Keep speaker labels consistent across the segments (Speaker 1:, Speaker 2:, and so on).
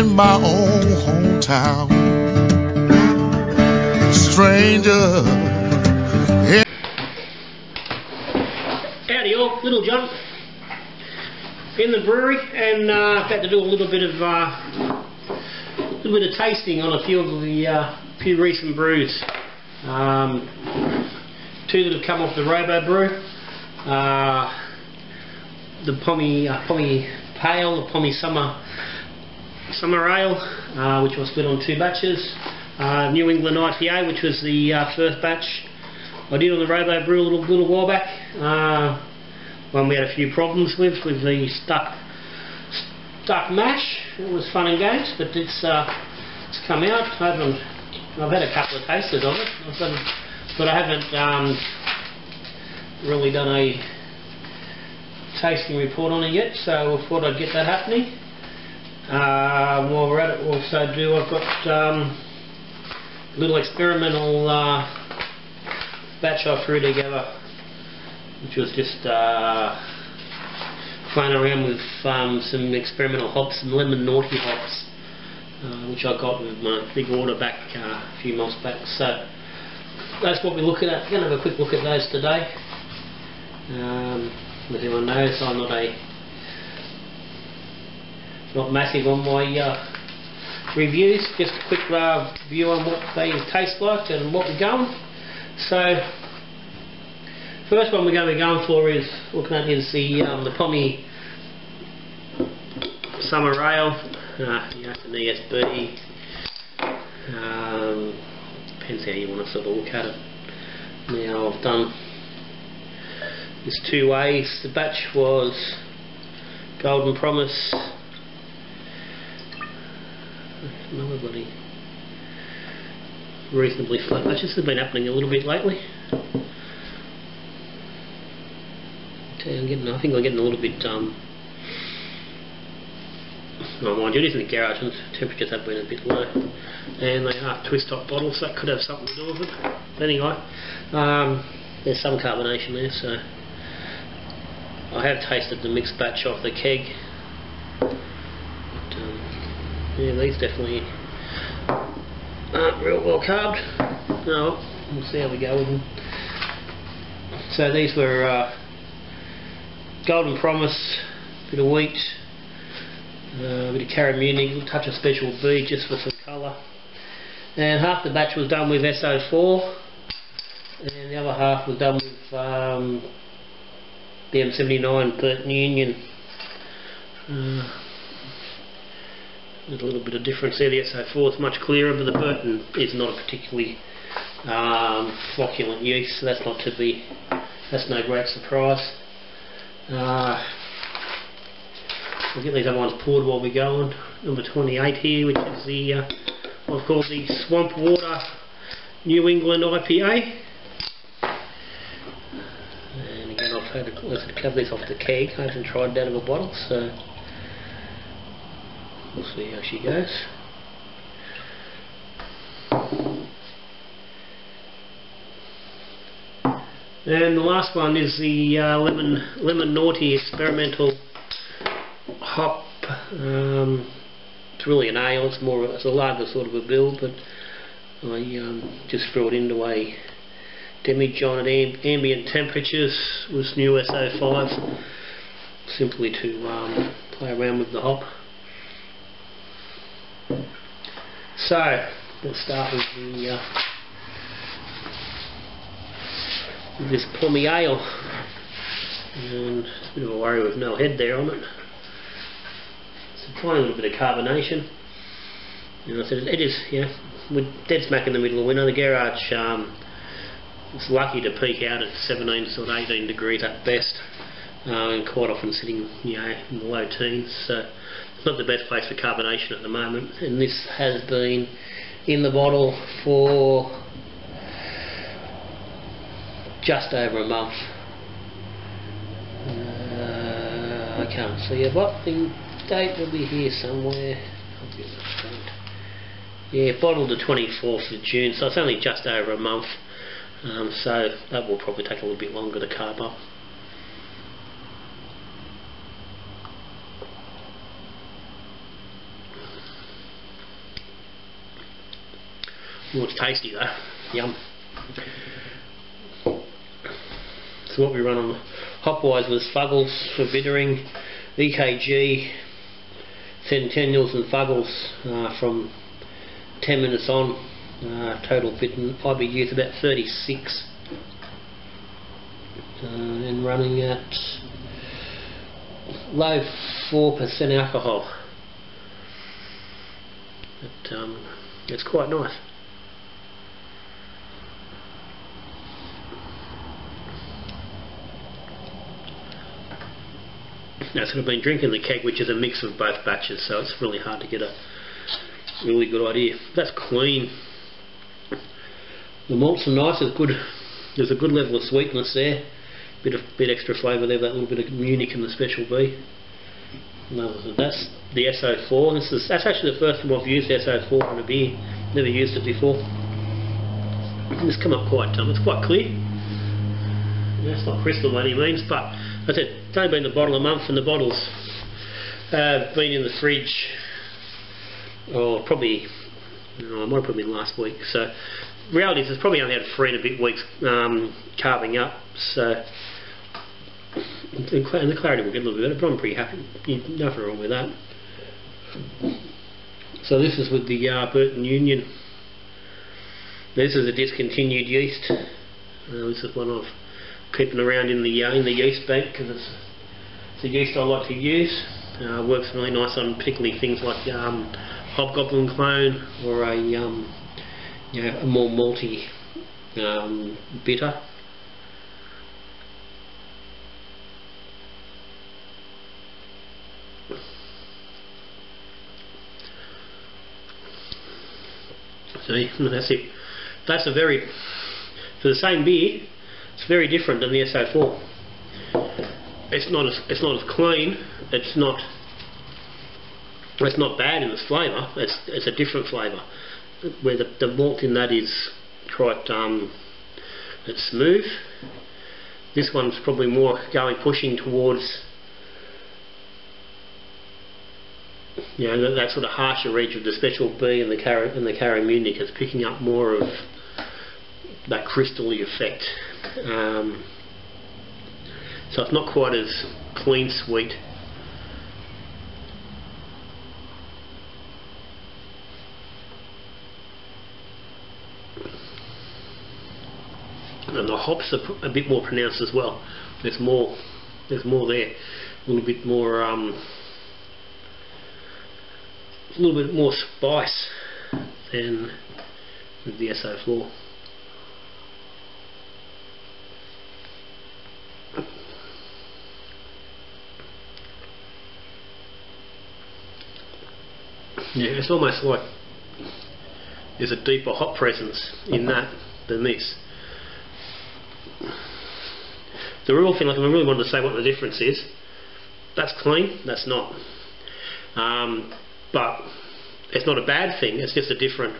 Speaker 1: in my own hometown. Stranger.
Speaker 2: Howdy all, Little John in the brewery, and had to do a little bit of tasting on a few of the few recent brews. Two that have come off the Robobrew, the Pommy Pale, the Pommy Summer Ale, which was split on 2 batches. New England IPA, which was the first batch I did on the Robobrew a little while back. One we had a few problems with the stuck mash. It was fun and games, but it's come out. I've had a couple of tasters of it, but I haven't really done a tasting report on it yet, so I thought I'd get that happening. While we're at it, also I've got a little experimental batch I threw together, which was just playing around with some experimental hops, some Lemonaughty hops, which I got with my big order back a few months back. So that's what we're looking at. We're going to have a quick look at those today. As everyone knows, I'm not massive on my reviews. Just a quick view on what they taste like and what we're going. So first one we're going to be going for is the Pommy Summer Ale. It's an ESB. Depends how you want to sort of look at it. Now I've done this 2 ways. The batch was Golden Promise. Another bloody reasonably flat batch. This has been happening a little bit lately. I think I'm getting a little bit oh, mind you, it is in the garage and temperatures have been a bit low, and they are twist top bottles, so that could have something to do with it. But anyway, there's some carbonation there, so I have tasted the mixed batch off the keg. But, yeah, these definitely aren't real well carbed. No, we'll see how we go with them. So these were Golden Promise, bit of wheat, a bit of Carramuni, a touch of Special B just for some colour. And half the batch was done with SO4, and the other half was done with the M79 Burton Union. There's a little bit of difference there. The SO4 is much clearer, but the Burton is not a particularly flocculent yeast, so that's no great surprise. We'll get these other ones poured while we're going. Number 28 here, which is the I've called the Swamp Water New England IPA. And again, I've had to cover this off the keg. I haven't tried it out of a bottle, so we'll see how she goes. And the last one is the Lemonaughty experimental hop. It's really an ale. It's a lager sort of a build, but I just threw it into a demijohn at ambient temperatures with new SO5, simply to play around with the hop. So we'll start with this Pommy Ale, and it's a bit of a worry with no head there on it. It's a tiny little bit of carbonation. And I said it is, we're dead smack in the middle of winter. The garage it's lucky to peak out at 17 sort of 18 degrees at best, and quite often sitting in the low teens. So it's not the best place for carbonation at the moment. And this has been in the bottle for just over a month. I can't see it, but the date will be here somewhere. Yeah, bottled the 24th of June, so it's only just over a month. So that will probably take a little bit longer to carb up. Well, it's tasty though. Yum. So what we run on hop-wise was Fuggles for bittering, EKG, Centennials and Fuggles from 10 minutes on. Total bitten IBU's about 36. And running at low 4% alcohol. But, it's quite nice. Now, so I've been drinking the keg, which is a mix of both batches, so it's really hard to get a really good idea. That's clean. The malts are nice. It's good. There's a good level of sweetness there. Bit extra flavour there. That little bit of Munich and the Special B. That's the SO4. That's actually the first time I've used SO4 in a beer. Never used it before. It's come up quite. It's quite clear. Yeah, it's not crystal by any means, but I said it's only been a bottle a month, and the bottles been in the fridge, or probably I might have put them in last week. So reality is it's probably only had 3 and a bit weeks carving up. So and the clarity will get a little bit better, but I'm pretty happy. Nothing wrong with that. So this is with the Burton Union. This is a discontinued yeast. This is one of keeping around in the yeast bank because it's a yeast I like to use. Works really nice on particularly things like Hobgoblin clone or a a more malty bitter. See, that's it. That's a very, for the same beer, it's very different than the SO4. It's not as clean. It's not bad in its flavour. It's a different flavour. Where the malt in that is quite it's smooth. This one's probably more pushing towards that sort of harsher edge of the Special B and the Carry Munich. It's picking up more of that crystal-y effect. So it's not quite as clean sweet. And the hops are a bit more pronounced as well. There's more there. A little bit more spice than with the SO4. Yeah, it's almost like there's a deeper hop presence in that than this. The real thing, like, I really wanted to say what the difference is. That's clean, that's not. But it's not a bad thing. It's just a different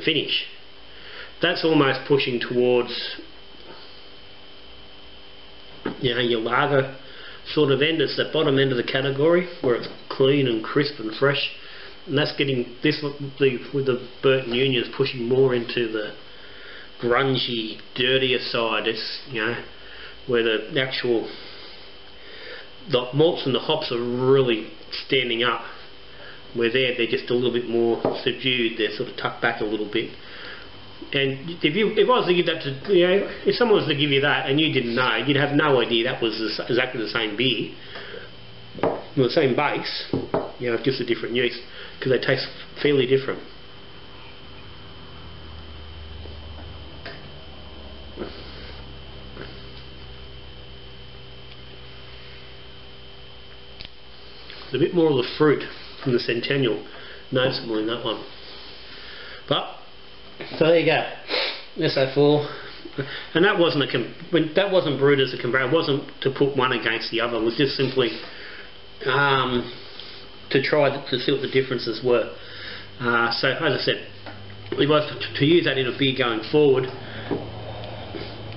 Speaker 2: finish. That's almost pushing towards your lager sort of end. It's the bottom end of the category where it's clean and crisp and fresh. And that's getting this with the Burton Union is pushing more into the grungy, dirtier side. It's where the malts and the hops are really standing up. Where they're just a little bit more subdued. They're sort of tucked back a little bit. And if I was to give that to if someone was to give you that and you didn't know, you'd have no idea that was exactly the same beer, the same base, just a different yeast, because they taste fairly different. There's a bit more of the fruit from the Centennial noticeable in that one. But so there you go, SO4, and that wasn't brewed as a comparison. It wasn't to put one against the other. It was just simply to try to see what the differences were. So as I said, if I was to use that in a beer going forward,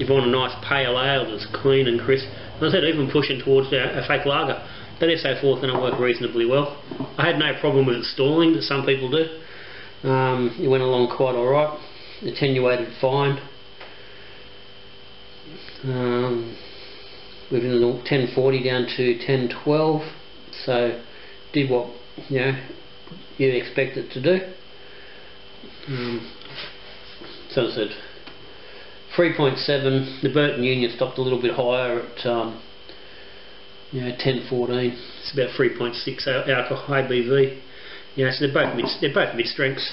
Speaker 2: if you want a nice pale ale that's clean and crisp, as I said, even pushing towards a fake lager, that SO4 is going to work reasonably well. I had no problem with it stalling that some people do. It went along quite alright, attenuated fine. Within the 1040 down to 1012, so did what you expect it to do. So I said 3.7. The Burton Union stopped a little bit higher at 1014. It's about 3.6 alcohol ABV. So they're both mid strengths,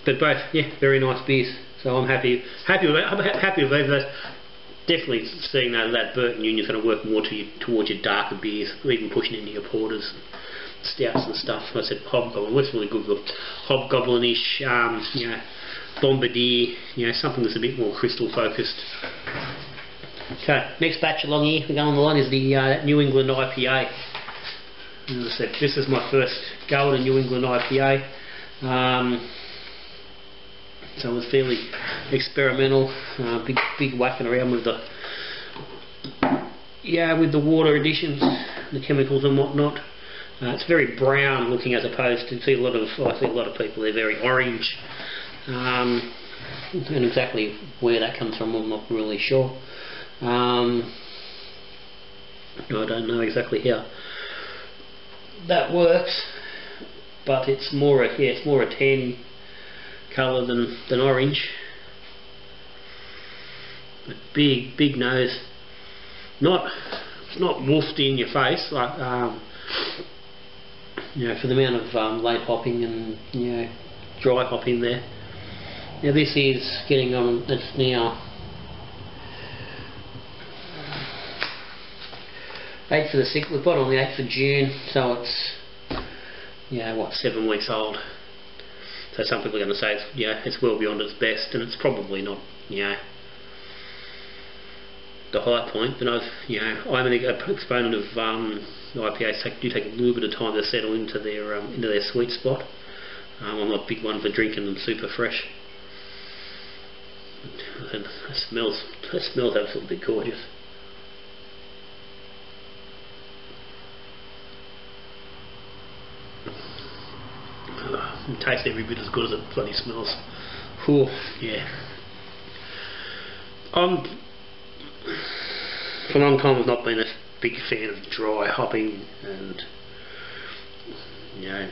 Speaker 2: but both very nice beers. So I'm happy with those. Definitely seeing that Burton Union's going to work more towards your darker beers, even pushing into your porters, stouts and stuff. I said Hobgoblin. What's really good? Hobgoblin-ish, Bombardier, something that's a bit more crystal focused. Okay, next batch along here we go on the line is the New England IPA. As I said, this is my first go at a New England IPA. So it was fairly experimental, big whacking around with the water additions, the chemicals and whatnot. It's very brown looking, as opposed to I see a lot of people, they're very orange. And exactly where that comes from, I'm not really sure. I don't know exactly how that works, but it's more a tan colour than orange. But big nose. It's not woofed in your face like for the amount of late hopping and dry hop in there. Now this is getting on. It's now 8th of the 6th. We've got on the 8th of June, so it's 7 weeks old. So some people are going to say it's well beyond its best, and it's probably not the high point. But I'm an exponent of IPAs do take a little bit of time to settle into their sweet spot. I'm not a big one for drinking them super fresh. And it smells absolutely gorgeous. It tastes every bit as good as it bloody smells. Whew, yeah. For a long time I've not been a big fan of dry hopping and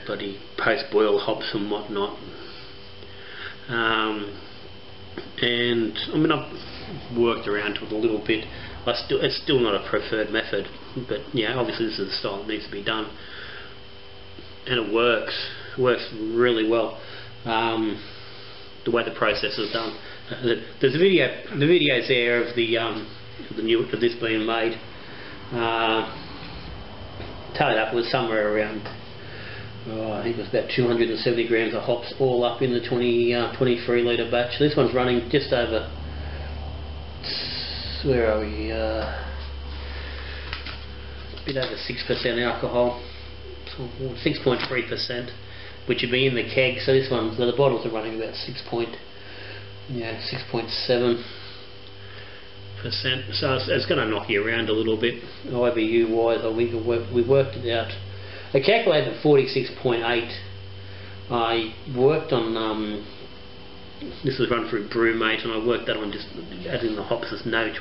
Speaker 2: bloody post-boil hops and whatnot. And I mean, I've worked around to it a little bit. It's still not a preferred method, but obviously this is the style that needs to be done, and it works really well. The way the process is done. There's the videos there of of this being made. Tallied up with somewhere around, I think it was about 270 grams of hops, all up in the 23 litre batch. This one's running just over, where are we, a bit over 6% alcohol, 6.3%, which would be in the keg. So this one, the bottles are running about 6.7%. So it's going to knock you around a little bit, IBU wise. We worked it out. I calculated 46.8. I worked on this was run through Brewmate, and I worked that on just adding the hops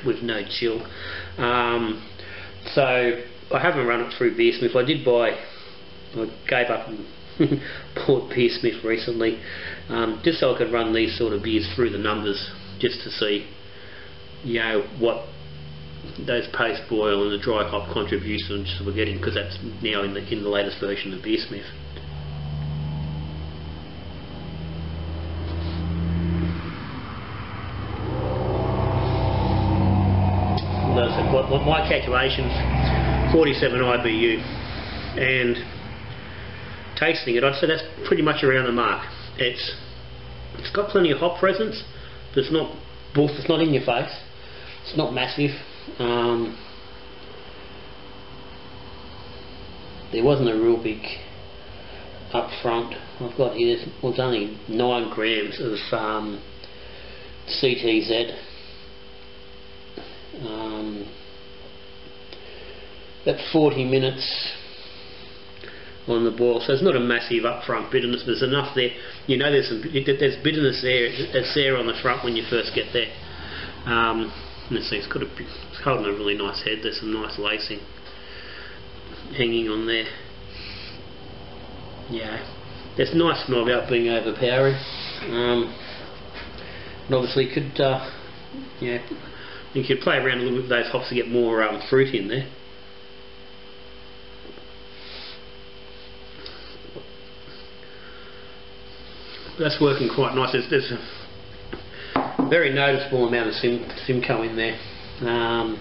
Speaker 2: with no chill. So I haven't run it through Beersmith. I gave up and bought Beersmith recently, just so I could run these sort of beers through the numbers, just to see what those post boil and the dry hop contributions we're getting, because that's now in the latest version of Beersmith. So my calculations, 47 IBU, and tasting it, I'd say that's pretty much around the mark. It's got plenty of hop presence, but it's not boof, it's not in your face, it's not massive. There wasn't a real big up front. I've got here, it's only 9 grams of CTZ. About 40 minutes on the boil. So it's not a massive upfront bitterness, but there's enough there. You know, there's bitterness there. It's there on the front when you first get there. Let's see, it's holding a really nice head. There's some nice lacing hanging on there. Yeah, there's a nice smell without being overpowering. And obviously, you could play around a little bit with those hops to get more fruit in there. That's working quite nice. There's a very noticeable amount of Simcoe in there. And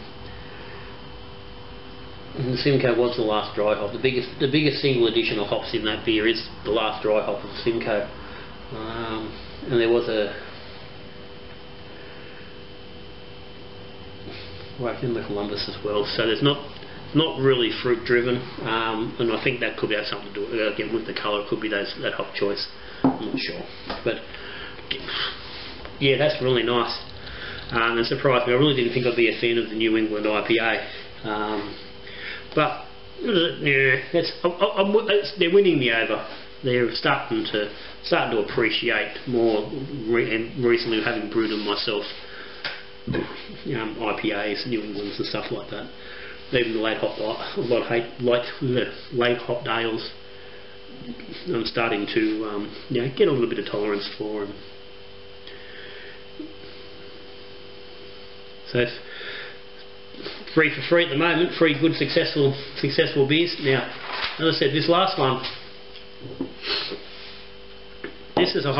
Speaker 2: the Simcoe was the last dry hop. The biggest single additional hops in that beer is the last dry hop of the Simcoe. And there was a in the Columbus as well. So there's not really fruit driven, and I think that could have something to do again with the colour. It could be that hop choice. I'm not sure, but yeah, that's really nice. And surprised me. I really didn't think I'd be a fan of the New England IPA, but yeah, they're winning me over. They're starting to appreciate more, and recently having brewed them myself. IPAs, New Englands and stuff like that. Even the late hop ales, I'm starting to get a little bit of tolerance for them. So free for free at the moment. Free good successful beers. Now, as I said, this last one, this is a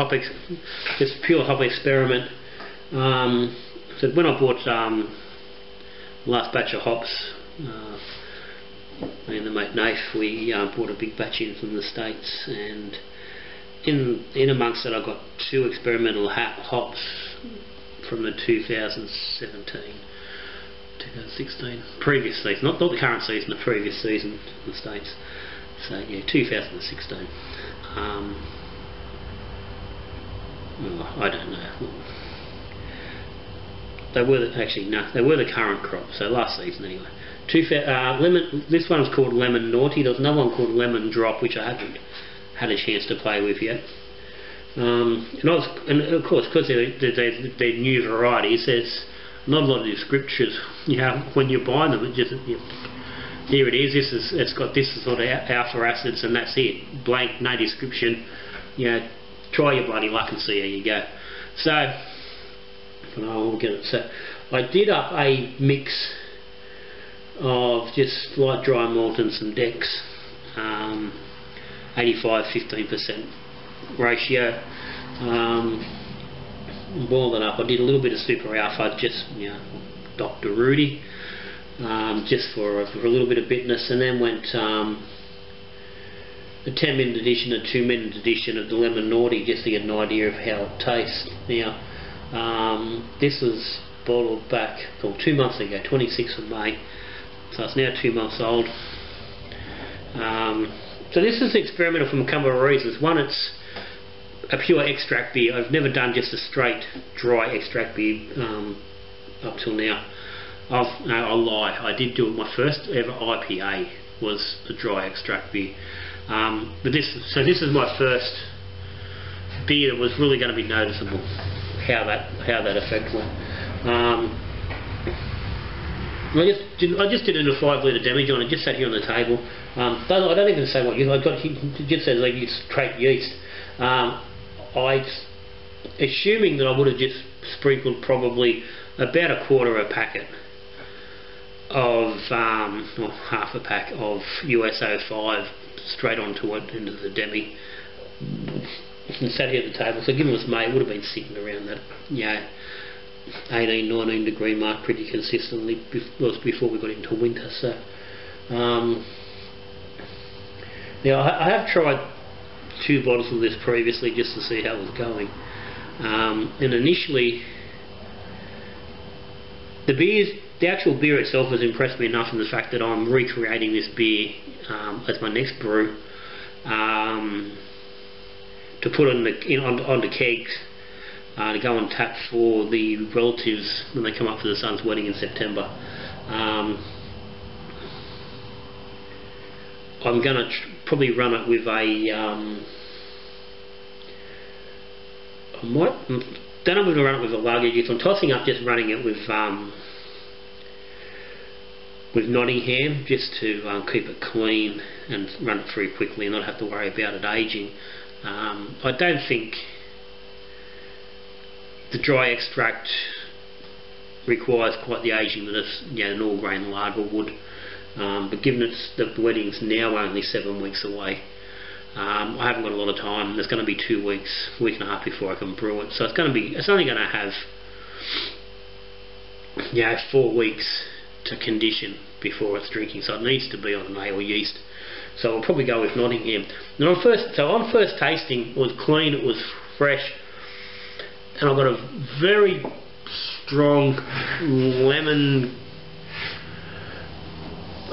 Speaker 2: pure hop experiment. So when I bought last batch of hops, me and the mate Nath, we bought a big batch in from the States, and in amongst it I got 2 experimental hops from the 2016 previous season, not the current season, the previous season in the States. So yeah, 2016. I don't know. They were the current crop, so last season anyway. This one's called Lemonaughty. There's another one called Lemon Drop, which I haven't had a chance to play with yet. And of course, because they're new varieties, there's not a lot of descriptions. When you're buying them, here it is. It's got this sort of alpha acids, and that's it. Blank, no description. Try your bloody luck and see how you go. So. So I did up a mix of just light dry malt and some Dex, 85-15% ratio. Boiled it up. I did a little bit of super alpha, just Dr. Rudy, just for a little bit of bitterness, and then went a 10-minute edition, a 2-minute edition of the Lemonaughty, just to get an idea of how it tastes. Now. This was bottled back 2 months ago, 26th of May, so it's now 2 months old. So this is experimental from a couple of reasons. One, it's a pure extract beer. I've never done just a straight dry extract beer up till now. I'll lie, I did do it. My first ever IPA was a dry extract beer, but this is my first beer that was really going to be noticeable. How that affects me. I just did it in a 5-litre demijohn. I just sat here on the table. I don't even say what I got. He just says they use straight yeast. Assuming that I would have just sprinkled probably about a quarter of a packet of or half a pack of US-05 straight onto it into the demi. And sat here at the table, so given it was May, it would have been sitting around that 18-19 degree mark pretty consistently before we got into winter. So now I have tried 2 bottles of this previously just to see how it was going, and initially the actual beer itself has impressed me enough in the fact that I'm recreating this beer as my next brew. To put onto kegs to go and tap for the relatives when they come up for the son's wedding in September. I'm going to probably run it with a don't know if I'm going to run it with a lager yeast. I'm tossing up just running it with Nottingham, just to keep it clean and run it through quickly and not have to worry about it aging. I don't think the dry extract requires quite the aging that an all grain lager would, but given the wedding's now only 7 weeks away, I haven't got a lot of time. There's going to be 2 weeks, week and a half before I can brew it, so it's only going to have 4 weeks to condition before it's drinking, so it needs to be on an ale yeast. So I'll probably go with Nottingham. And on first tasting, it was clean, it was fresh, and I got a very strong lemon.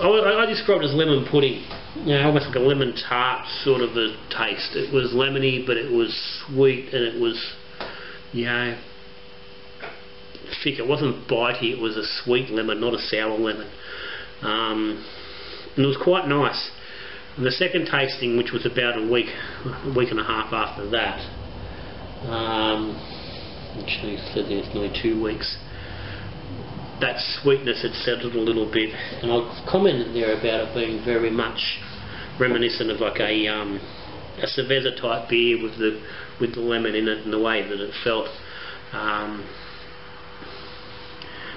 Speaker 2: I described it as lemon pudding. Almost like a lemon tart sort of a taste. It was lemony, but it was sweet, and it was, thick. It wasn't bitey. It was a sweet lemon, not a sour lemon. And it was quite nice. And the second tasting, which was about a week and a half after that, actually said there's nearly 2 weeks, that sweetness had settled a little bit, and I commented there about it being very much reminiscent of like a cerveza type beer with the lemon in it and the way that it felt,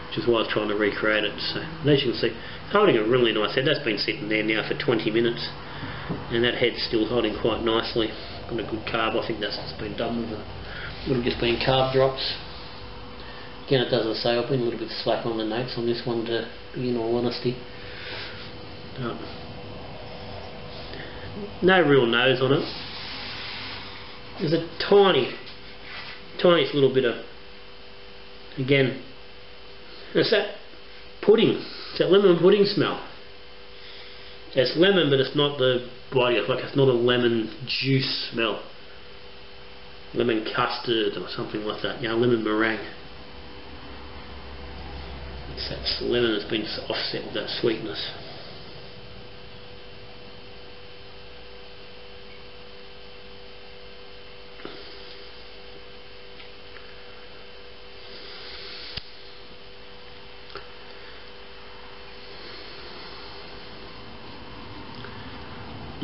Speaker 2: which is why I was trying to recreate it. So as you can see, it's holding a really nice head. That's been sitting there now for 20 minutes, and that head's still holding quite nicely. Got a good carb. I think that's what's been done with it. Would have just been carb drops. Again, it doesn't say. I've been a little bit slack on the notes on this one, to be in all honesty. No real nose on it. There's a tiniest little bit of, again, it's that pudding. It's that lemon pudding smell. It's lemon, but it's not the body. It's not a lemon juice smell. Lemon custard or something like that. Lemon meringue. It's that lemon that's been offset with that sweetness.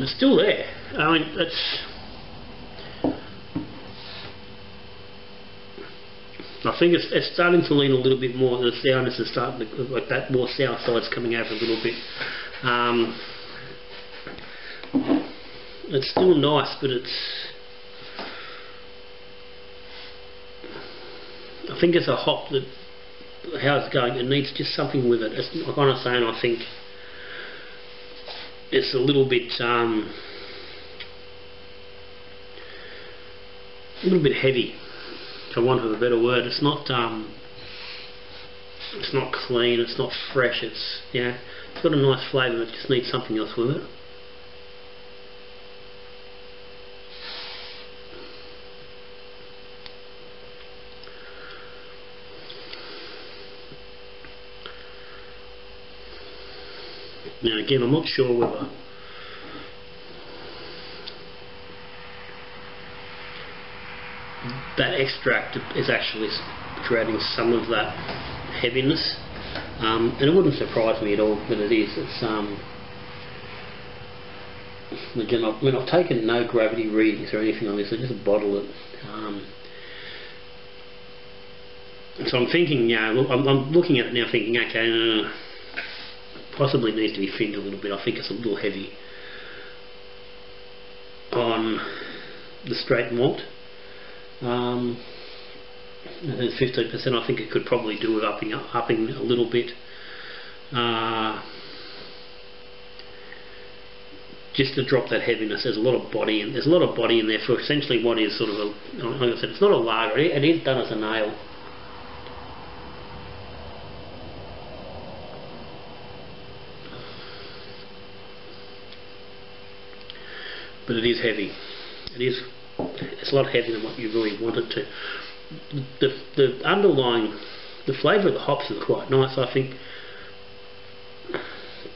Speaker 2: It's still there. I mean, I think it's starting to lean a little bit more. The sourness is starting to, like that more sour side's coming over a little bit. It's still nice, but I think it's a hop that, how it's going, it needs just something with it. It's like I'm not saying I think it's a little bit heavy, for want of a better word. It's not clean, it's not fresh, it's it's got a nice flavour, it just needs something else with it. Now again, I'm not sure whether that extract is actually creating some of that heaviness, and it wouldn't surprise me at all that it is. It's again, I've taken no gravity readings or anything on this. I just bottle it. So I'm thinking, I'm looking at it now thinking, okay, possibly needs to be thinned a little bit. I think it's a little heavy on the straight malt. And 15%, I think it could probably do with upping a little bit. Just to drop that heaviness. There's a lot of body in there for essentially what is sort of a, like I said, it's not a lager. It is done as an ale. But it is heavy. It's a lot heavier than what you really want it to. The underlying, the flavour of the hops is quite nice. I think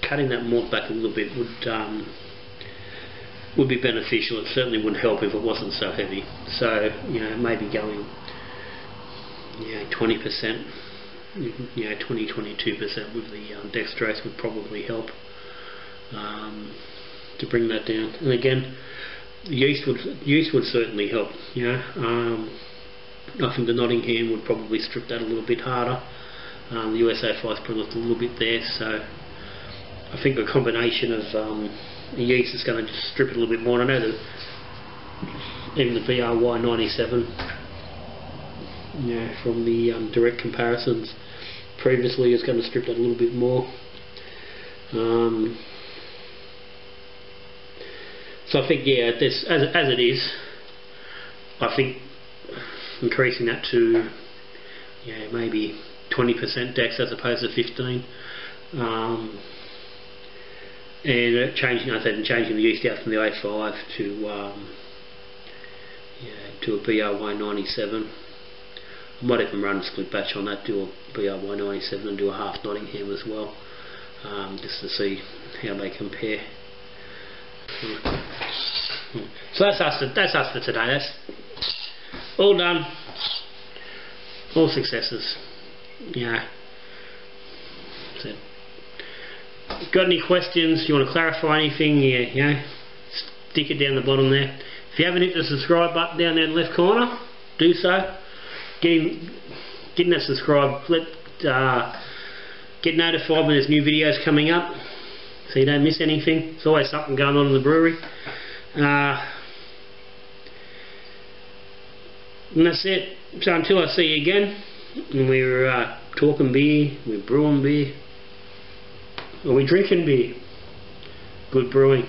Speaker 2: cutting that malt back a little bit would would be beneficial. It certainly would help if it wasn't so heavy. So, you know, maybe going, 20%, 20-22% with the dextrose would probably help to bring that down. And again, yeast would certainly help. I think the Nottingham would probably strip that a little bit harder. The USA 5's probably left a little bit there, so I think a combination of yeast is going to just strip it a little bit more. I know that even the BRY 97, from the direct comparisons previously, is going to strip that a little bit more. So I think, this, as it is, I think increasing that to maybe 20% dex as opposed to 15, and changing the yeast out from the A5 to a BRY 97. I might even run a split batch on that, do a BRY 97 and do a half Nottingham as well, just to see how they compare. So that's us for today. That's all done. All successes. So, got any questions? You want to clarify anything? Stick it down the bottom there. If you haven't hit the subscribe button down there in the left corner, do so. Getting that subscribe, get notified when there's new videos coming up, so you don't miss anything. There's always something going on in the brewery. And that's it. So until I see you again, and we're talking beer, we're brewing beer, or we're drinking beer. Good brewing.